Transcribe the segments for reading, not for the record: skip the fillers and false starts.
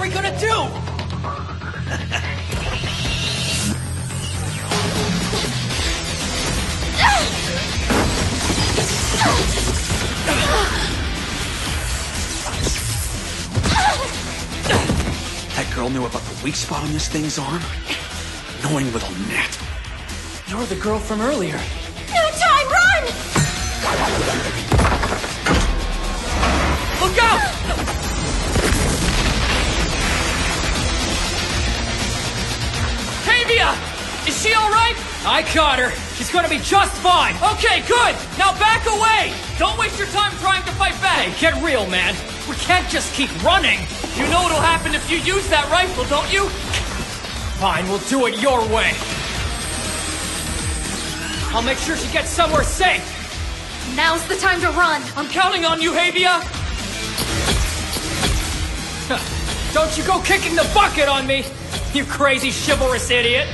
we gonna do? That girl knew about the weak spot on this thing's arm? Annoying little gnat. You're the girl from earlier. No time, run! Look out! Tavia! Is she alright? I caught her. She's gonna be just fine. Okay, good! Now back away! Don't waste your time trying to fight back! Hey, get real, man. We can't just keep running. You know what'll happen if you use that rifle, don't you? Fine, we'll do it your way. I'll make sure she gets somewhere safe. Now's the time to run. I'm counting on you, Havia! Don't you go kicking the bucket on me, you crazy chivalrous idiot!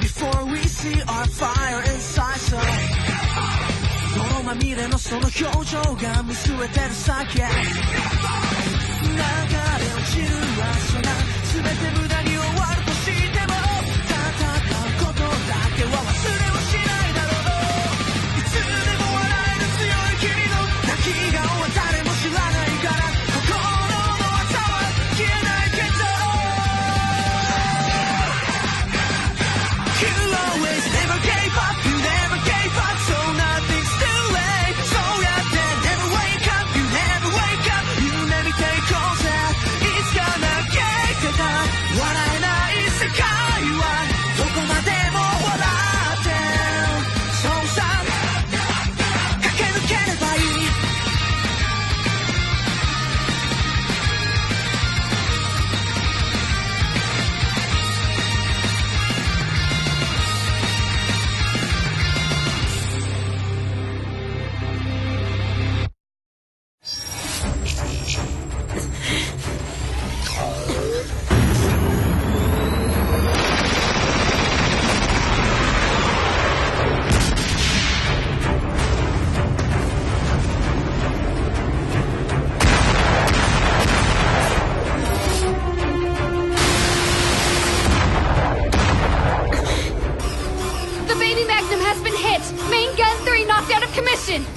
Before we see our fire inside, so 泥まみれのその表情が見据えてる先へ流れ落ちる朝が全て無駄に終わるとしても戦うことだけは忘れはしないだろういつでも笑える強い君の泣き顔は誰も知らないから心の技は消えないけどYou always never gave up, you never gave up, so nothing's too late. So yeah, then never wake up, you never wake up, you never take all that. It's gonna get better. 笑えない世界はどこまでも笑ってそうさ駆け抜ければいい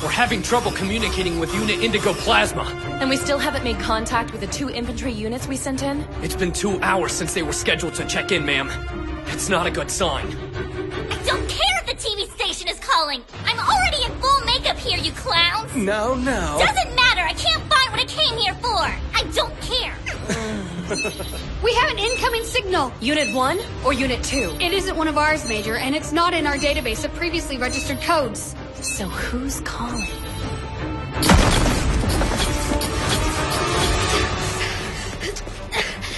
We're having trouble communicating with Unit Indigo Plasma. And we still haven't made contact with the 2 infantry units we sent in? It's been 2 hours since they were scheduled to check in, ma'am. It's not a good sign. I don't care if the TV station is calling! I'm already in full makeup here, you clowns! No. Doesn't matter! I can't find what I came here for! I don't care! We have an incoming signal! Unit 1 or Unit 2? It isn't one of ours, Major, and it's not in our database of previously registered codes. So who's calling?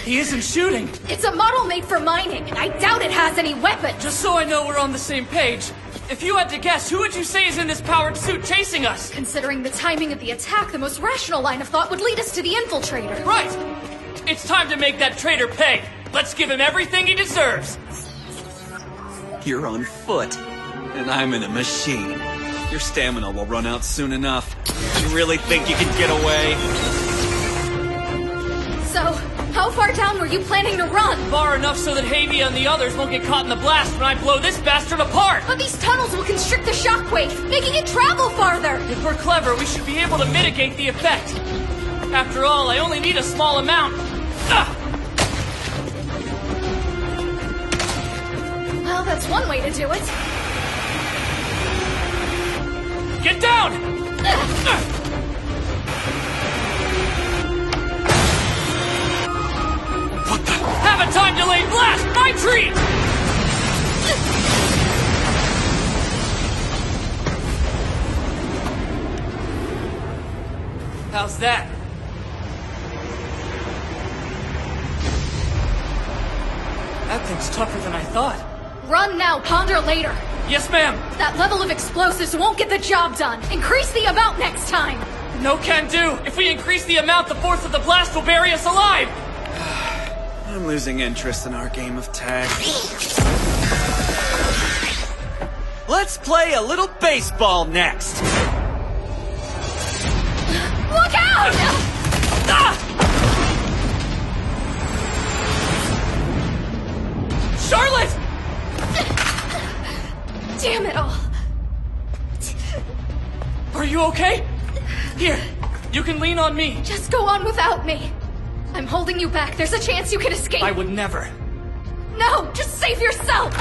He isn't shooting! It's a model made for mining, and I doubt it has any weapons! Just so I know we're on the same page, if you had to guess, who would you say is in this powered suit chasing us? Considering the timing of the attack, the most rational line of thought would lead us to the infiltrator. Right! It's time to make that traitor pay! Let's give him everything he deserves! You're on foot, and I'm in a machine. Your stamina will run out soon enough. You really think you can get away? So, how far down were you planning to run? Far enough so that Havia and the others won't get caught in the blast when I blow this bastard apart! But these tunnels will constrict the shockwave, making it travel farther! If we're clever, we should be able to mitigate the effect. After all, I only need a small amount. Well, that's one way to do it. Get down! What the? Have a time delayed blast! My treat! How's that? That thing's tougher than I thought. Run now, ponder later. Yes, ma'am! That level of explosives won't get the job done. Increase the amount next time. No can do! If we increase the amount, the force of the blast will bury us alive! I'm losing interest in our game of tag. Let's play a little baseball next! Look out! Ah! Charlotte! Damn it all. Are you okay? Here, you can lean on me. Just go on without me. I'm holding you back. There's a chance you can escape. I would never. No, just save yourself.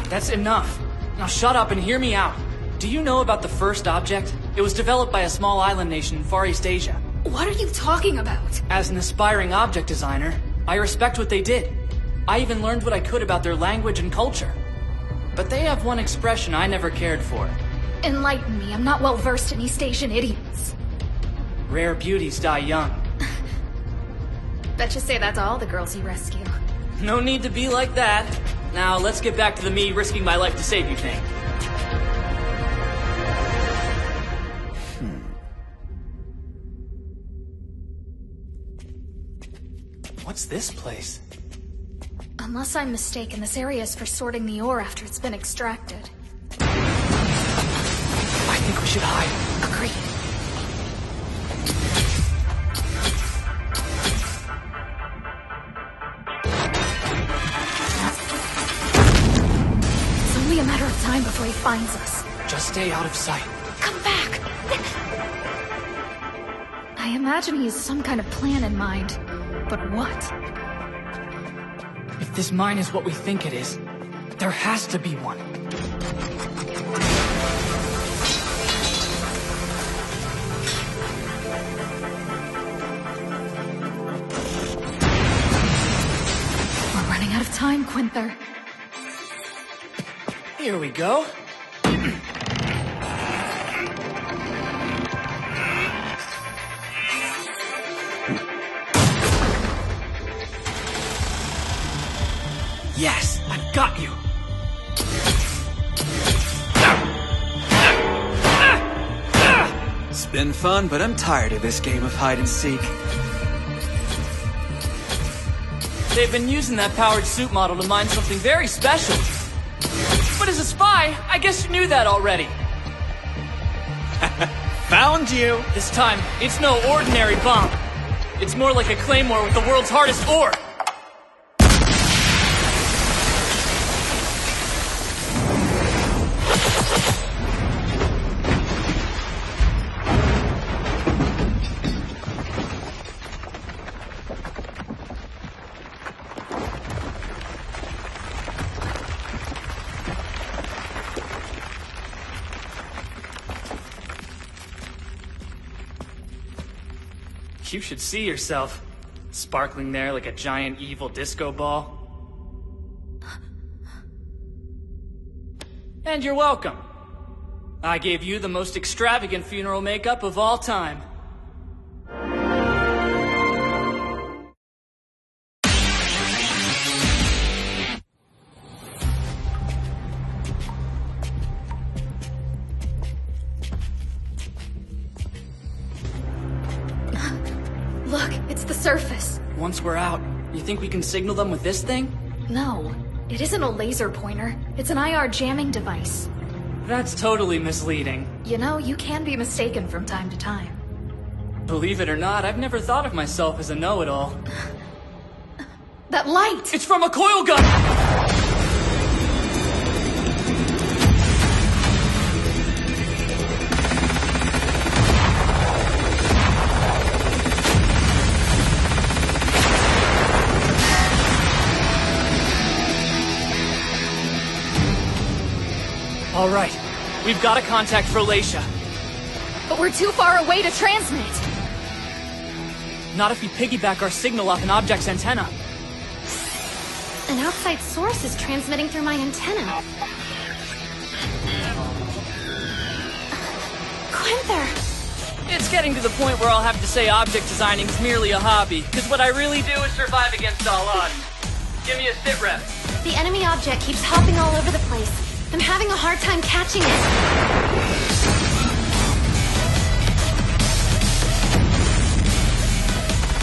That's enough. Now shut up and hear me out. Do you know about the first object? It was developed by a small island nation in Far East Asia. What are you talking about? As an aspiring object designer, I respect what they did. I even learned what I could about their language and culture. But they have one expression I never cared for. Enlighten me. I'm not well versed in East Asian idioms. Rare beauties die young. Bet you say that to all the girls you rescue. No need to be like that. Now, let's get back to the me risking my life to save you thing. What's this place? Unless I'm mistaken, this area is for sorting the ore after it's been extracted. I think we should hide. Agreed. It's only a matter of time before he finds us. Just stay out of sight. Come back! I imagine he has some kind of plan in mind. But what? If this mine is what we think it is, there has to be one. We're running out of time, Quinther. Here we go. Yes, I've got you. It's been fun, but I'm tired of this game of hide and seek. They've been using that powered suit model to mine something very special. But as a spy, I guess you knew that already. Found you! This time, it's no ordinary bomb. It's more like a claymore with the world's hardest ore. You should see yourself, sparkling there like a giant evil disco ball. And you're welcome. I gave you the most extravagant funeral makeup of all time. Look, it's the surface. Once we're out, you think we can signal them with this thing? No, it isn't a laser pointer. It's an IR jamming device. That's totally misleading. You know, you can be mistaken from time to time. Believe it or not, I've never thought of myself as a know-it-all. That light! It's from a coil gun! All right, we've got a contact for Laisha. But we're too far away to transmit. Not if we piggyback our signal off an object's antenna. An outside source is transmitting through my antenna. Quinther! It's getting to the point where I'll have to say object designing's merely a hobby, because what I really do is survive against all odds. Give me a sit rep. The enemy object keeps hopping all over the place. I'm having a hard time catching it.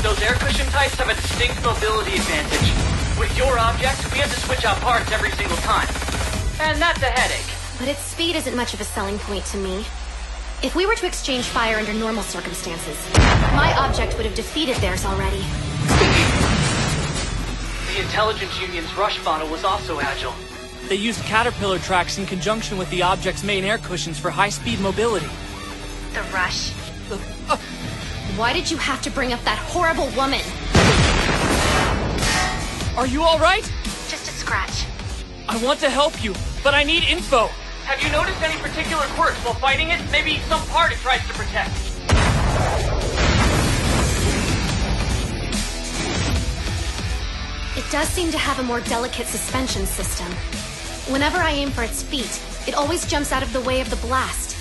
Those air cushion types have a distinct mobility advantage. With your object, we have to switch out parts every single time. And that's a headache. But its speed isn't much of a selling point to me. If we were to exchange fire under normal circumstances, my object would have defeated theirs already. The Intelligence Union's rush bottle was also agile. They used caterpillar tracks in conjunction with the object's main air cushions for high-speed mobility. The rush. Why did you have to bring up that horrible woman? Are you alright? Just a scratch. I want to help you, but I need info. Have you noticed any particular quirks while fighting it? Maybe some part it tries to protect? It does seem to have a more delicate suspension system. Whenever I aim for its feet, it always jumps out of the way of the blast.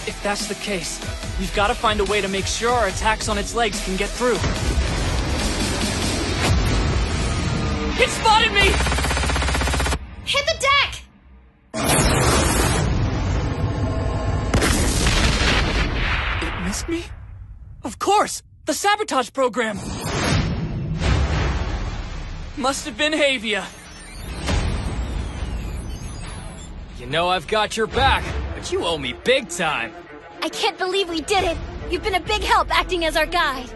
If that's the case, we've got to find a way to make sure our attacks on its legs can get through. It spotted me! Hit the deck! It missed me? Of course! The sabotage program! Must have been Havia. You know I've got your back, but you owe me big time. I can't believe we did it! You've been a big help acting as our guide.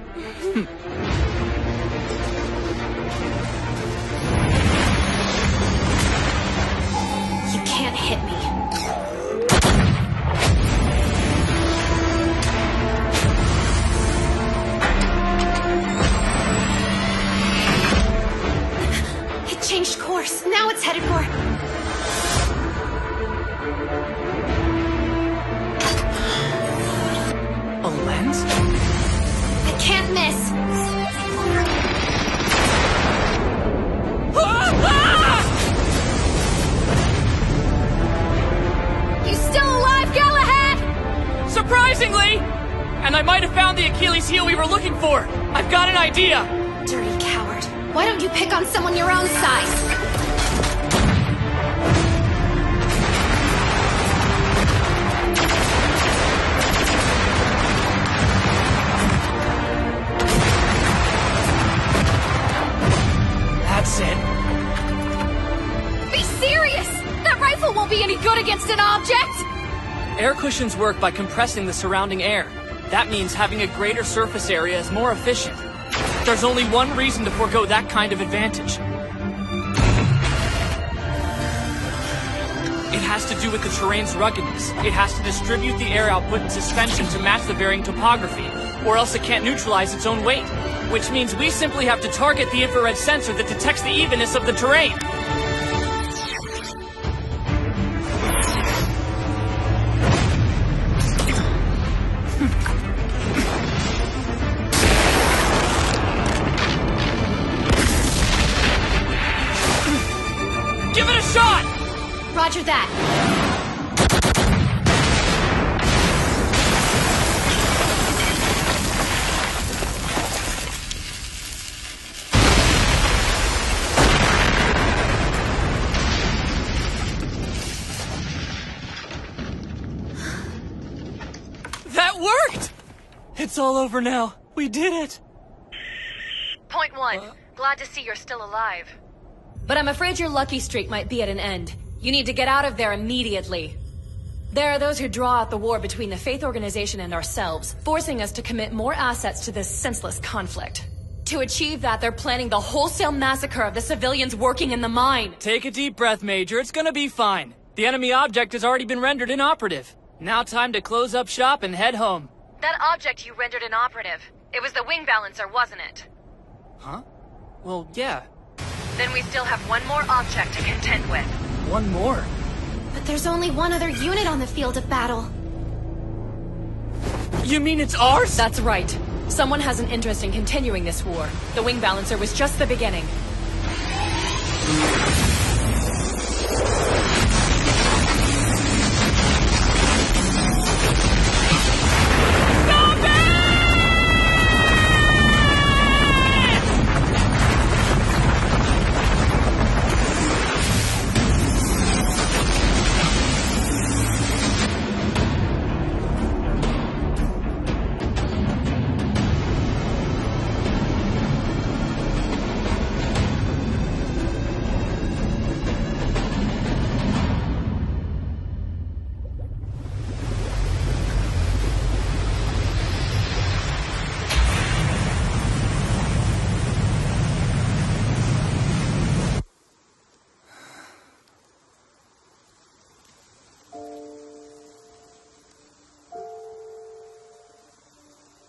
You can't hit me. It changed course. Now it's headed for... A lens? I can't miss. You still alive, Galahad? Surprisingly! And I might have found the Achilles heel we were looking for. I've got an idea. Dirty coward. Why don't you pick on someone your own size? That's it. Be serious! That rifle won't be any good against an object! Air cushions work by compressing the surrounding air. That means having a greater surface area is more efficient. There's only one reason to forego that kind of advantage. It has to do with the terrain's ruggedness. It has to distribute the air output and suspension to match the varying topography, or else it can't neutralize its own weight. Which means we simply have to target the infrared sensor that detects the evenness of the terrain. Give it a shot! Roger that. That worked! It's all over now. We did it! Point 1. Glad to see you're still alive. But I'm afraid your lucky streak might be at an end. You need to get out of there immediately. There are those who draw out the war between the Faith Organization and ourselves, forcing us to commit more assets to this senseless conflict. To achieve that, they're planning the wholesale massacre of the civilians working in the mine. Take a deep breath, Major. It's gonna be fine. The enemy object has already been rendered inoperative. Now time to close up shop and head home. That object you rendered inoperative. It was the wing balancer, wasn't it? Huh? Well, yeah. Then we still have one more object to contend with. One more? But there's only one other unit on the field of battle. You mean it's ours? That's right. Someone has an interest in continuing this war. The wing balancer was just the beginning.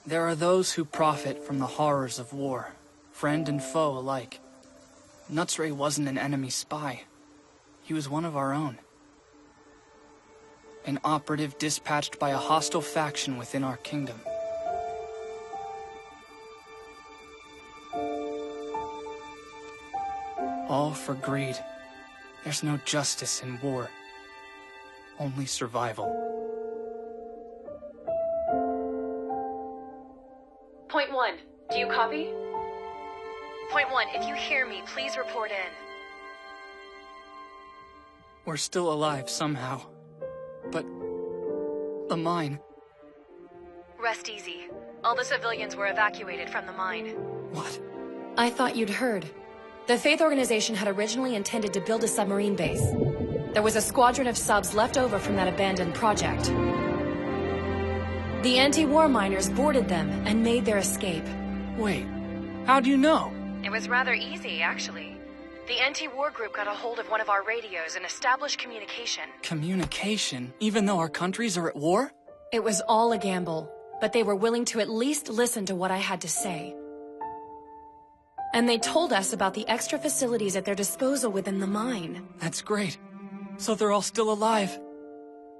There are those who profit from the horrors of war, friend and foe alike. Nutsray wasn't an enemy spy. He was one of our own. An operative dispatched by a hostile faction within our kingdom. All for greed. There's no justice in war. Only survival. Point 1. Do you copy? Point 1. If you hear me, please report in. We're still alive somehow. But... the mine... Rest easy. All the civilians were evacuated from the mine. What? I thought you'd heard. The Faith Organization had originally intended to build a submarine base. There was a squadron of subs left over from that abandoned project. The anti-war miners boarded them and made their escape. Wait, how do you know? It was rather easy, actually. The anti-war group got a hold of one of our radios and established communication. Communication? Even though our countries are at war? It was all a gamble, but they were willing to at least listen to what I had to say. And they told us about the extra facilities at their disposal within the mine. That's great. So they're all still alive.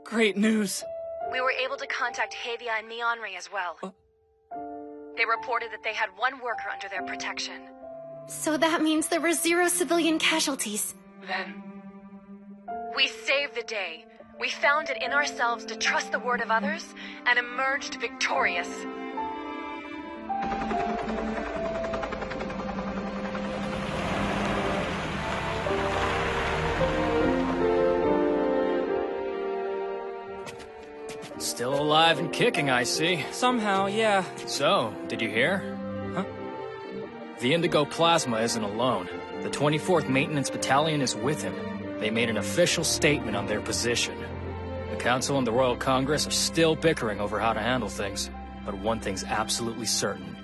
Great news. We were able to contact Havia and Mionri as well. They reported that they had one worker under their protection. So that means there were 0 civilian casualties. Then... we saved the day. We found it in ourselves to trust the word of others and emerged victorious. Still alive and kicking, I see. Somehow, yeah. So, did you hear? Huh? The Indigo Plasma isn't alone. The 24th Maintenance Battalion is with him. They made an official statement on their position. The Council and the Royal Congress are still bickering over how to handle things. But one thing's absolutely certain.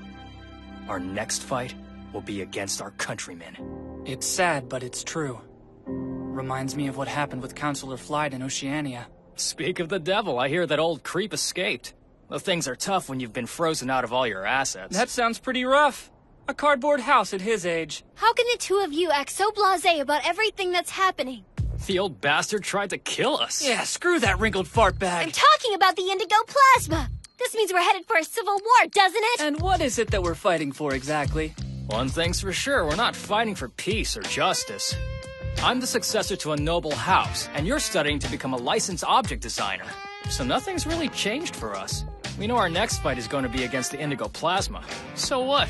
Our next fight will be against our countrymen. It's sad, but it's true. Reminds me of what happened with Councillor Flyde in Oceania. Speak of the devil, I hear that old creep escaped. Though things are tough when you've been frozen out of all your assets. That sounds pretty rough. A cardboard house at his age. How can the two of you act so blasé about everything that's happening? The old bastard tried to kill us. Yeah, screw that wrinkled fart bag. I'm talking about the Indigo Plasma! This means we're headed for a civil war, doesn't it? And what is it that we're fighting for exactly? One thing's for sure, we're not fighting for peace or justice. I'm the successor to a noble house, and you're studying to become a licensed object designer. So nothing's really changed for us. We know our next fight is going to be against the Indigo Plasma. So what?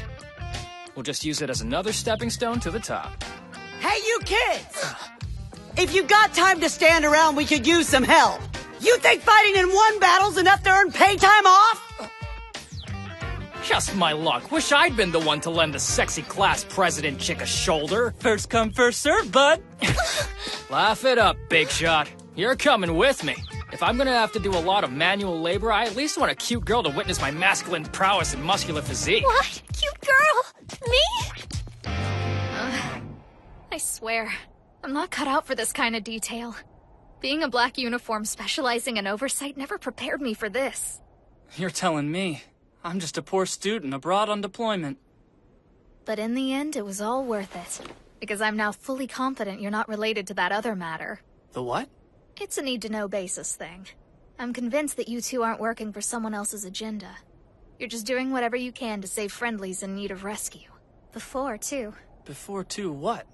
We'll just use it as another stepping stone to the top. Hey, you kids! If you got time to stand around, we could use some help. You think fighting in one battle's enough to earn pay time off? Just my luck. Wish I'd been the one to lend the sexy class president chick a shoulder. First come, first serve, bud. Laugh it up, big shot. You're coming with me. If I'm gonna have to do a lot of manual labor, I at least want a cute girl to witness my masculine prowess and muscular physique. What? Cute girl? Me? I swear, I'm not cut out for this kind of detail. Being a black uniform specializing in oversight never prepared me for this. You're telling me. I'm just a poor student abroad on deployment. But in the end, it was all worth it. Because I'm now fully confident you're not related to that other matter. The what? It's a need-to-know basis thing. I'm convinced that you two aren't working for someone else's agenda. You're just doing whatever you can to save friendlies in need of rescue. Before, too. Before, too, what?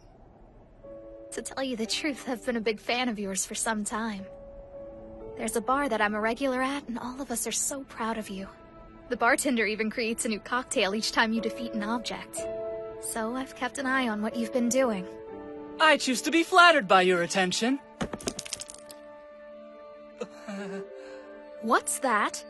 To tell you the truth, I've been a big fan of yours for some time. There's a bar that I'm a regular at, and all of us are so proud of you. The bartender even creates a new cocktail each time you defeat an object. So I've kept an eye on what you've been doing. I choose to be flattered by your attention. What's that?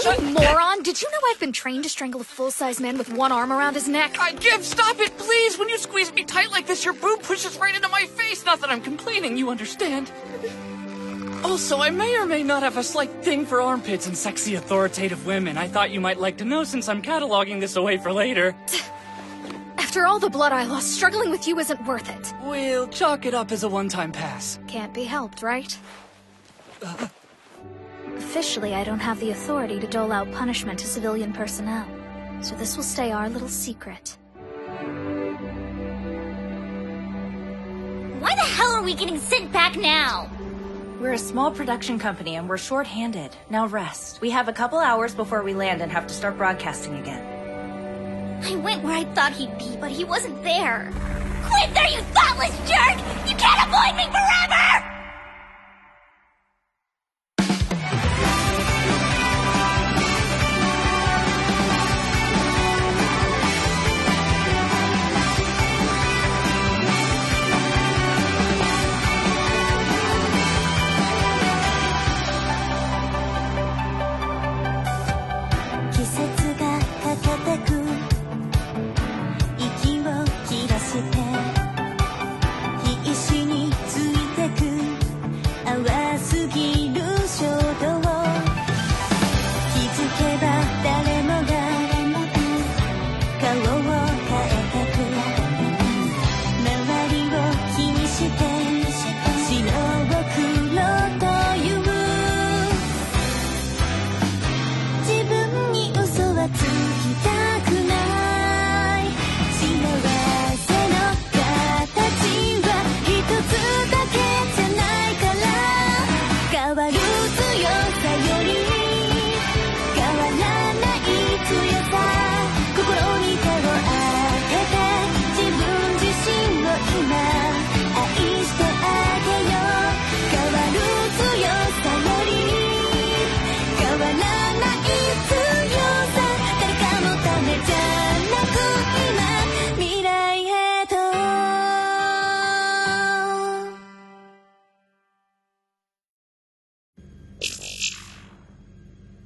You moron! Did you know I've been trained to strangle a full-size man with one arm around his neck? Stop it, please! When you squeeze me tight like this, your boob pushes right into my face! Not that I'm complaining, you understand. Also, I may or may not have a slight thing for armpits and sexy, authoritative women. I thought you might like to know since I'm cataloging this away for later. After all the blood I lost, struggling with you isn't worth it. We'll chalk it up as a one-time pass. Can't be helped, right? Officially, I don't have the authority to dole out punishment to civilian personnel, so this will stay our little secret. Why the hell are we getting sent back now? We're a small production company and we're short-handed. Now rest. We have a couple hours before we land and have to start broadcasting again. I went where I thought he'd be, but he wasn't there. Quit there, you thoughtless jerk! You can't avoid me forever!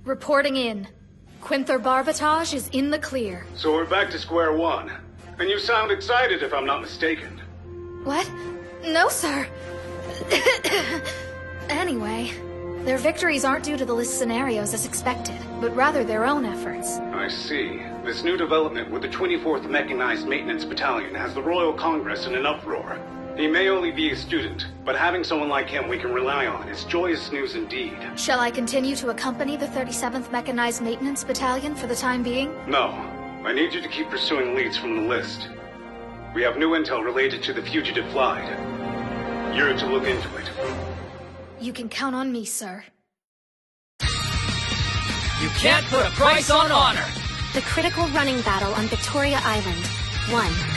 'Reporting in. Quinther Barbatage is in the clear. So we're back to square one. And you sound excited if I'm not mistaken. What? No, sir. Anyway, their victories aren't due to the list scenarios as expected, but rather their own efforts. I see. This new development with the 24th Mechanized Maintenance Battalion has the Royal Congress in an uproar. He may only be a student, but having someone like him we can rely on is joyous news indeed. Shall I continue to accompany the 37th Mechanized Maintenance Battalion for the time being? No. I need you to keep pursuing leads from the list. We have new intel related to the fugitive flight. You're to look into it. You can count on me, sir. You can't put a price on honor! The critical running battle on Victoria Island. 1.